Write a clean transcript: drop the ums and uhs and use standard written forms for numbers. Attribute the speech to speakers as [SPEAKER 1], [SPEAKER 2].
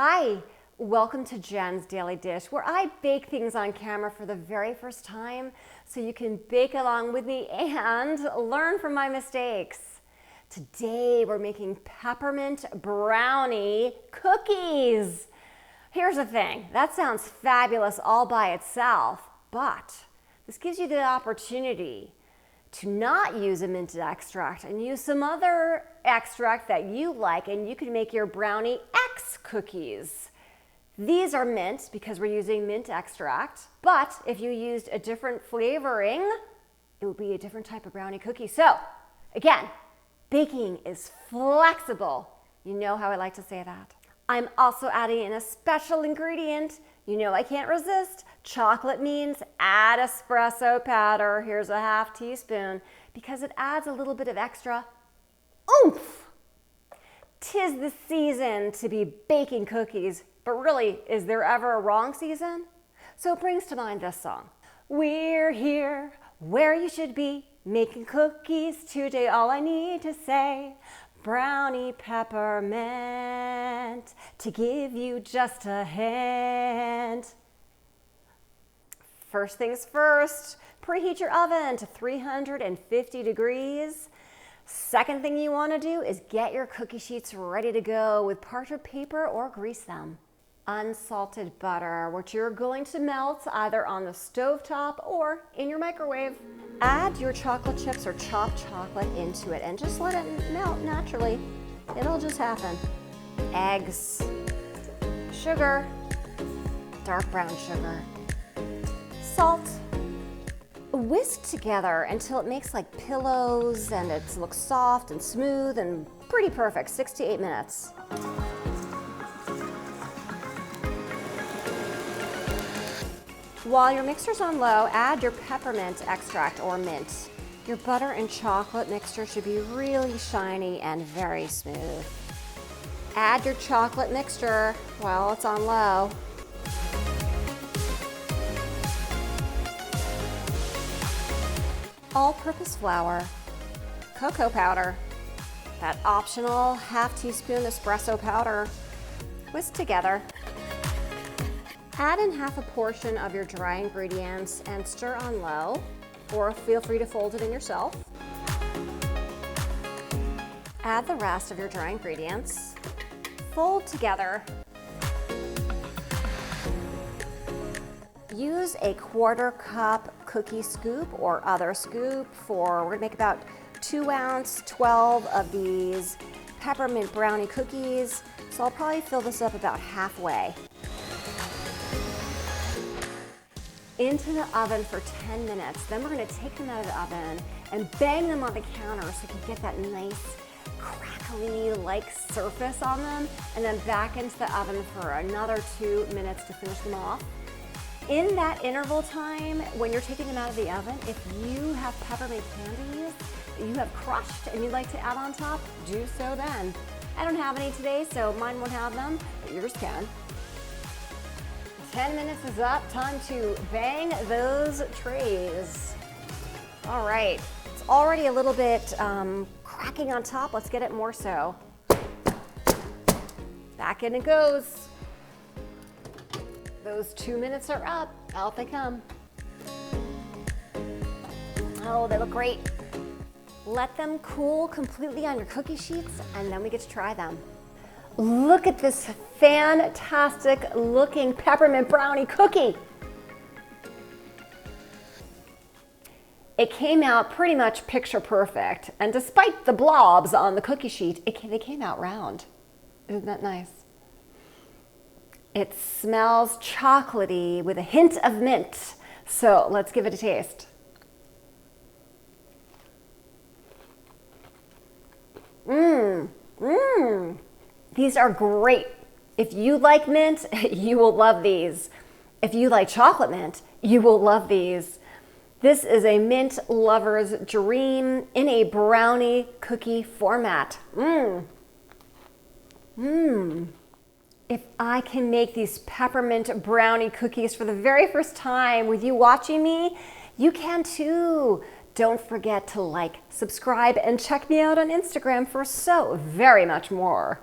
[SPEAKER 1] Hi, welcome to Jen's Daily Dish, where I bake things on camera for the very first time so you can bake along with me and learn from my mistakes. Today we're making peppermint brownie cookies. Here's the thing, that sounds fabulous all by itself, but this gives you the opportunity to not use a mint extract and use some other extract that you like, and you can make your brownie X cookies. These are mint because we're using mint extract, but if you used a different flavoring, it would be a different type of brownie cookie. So again, baking is flexible. You know how I like to say that. I'm also adding in a special ingredient. You know I can't resist. Chocolate means add espresso powder. Here's a ½ teaspoon because it adds a little bit of extra oomph. 'Tis the season to be baking cookies, but really, is there ever a wrong season? So it brings to mind this song. We're here where you should be, making cookies today. All I need to say, brownie peppermint, to give you just a hint. First things first, preheat your oven to 350 degrees. Second thing you want to do is get your cookie sheets ready to go with parchment paper or grease them. Unsalted butter, which you're going to melt either on the stovetop or in your microwave. Add your chocolate chips or chopped chocolate into it and just let it melt naturally. It'll just happen. Eggs, sugar, dark brown sugar, salt. Whisk together until it makes like pillows and it looks soft and smooth and pretty perfect, 6 to 8 minutes. While your mixer's on low, add your peppermint extract or mint. Your butter and chocolate mixture should be really shiny and very smooth. Add your chocolate mixture while it's on low. All-purpose flour, cocoa powder, that optional ½ teaspoon espresso powder. Whisk together. Add in half a portion of your dry ingredients and stir on low, or feel free to fold it in yourself. Add the rest of your dry ingredients. Fold together. Use a 1/4 cup cookie scoop or other scoop we're gonna make about 2 ounce, 12 of these peppermint brownie cookies. So I'll probably fill this up about halfway. Into the oven for 10 minutes. Then we're gonna take them out of the oven and bang them on the counter so you can get that nice crackly-like surface on them, and then back into the oven for another 2 minutes to finish them off. In that interval time, when you're taking them out of the oven, if you have peppermint candies that you have crushed and you'd like to add on top, do so then. I don't have any today, so mine won't have them, but yours can. 10 minutes is up, time to bang those trays. All right, it's already a little bit cracking on top. Let's get it more so. Back in it goes. Those 2 minutes are up, out they come. Oh, they look great. Let them cool completely on your cookie sheets, and then we get to try them. Look at this fantastic looking peppermint brownie cookie. It came out pretty much picture perfect, and despite the blobs on the cookie sheet, they came out round. Isn't that nice? It smells chocolatey with a hint of mint. So let's give it a taste. These are great. If you like mint, you will love these. If you like chocolate mint, you will love these. This is a mint lover's dream in a brownie cookie format. If I can make these peppermint brownie cookies for the very first time with you watching me, you can too. Don't forget to like, subscribe, and check me out on Instagram for so very much more.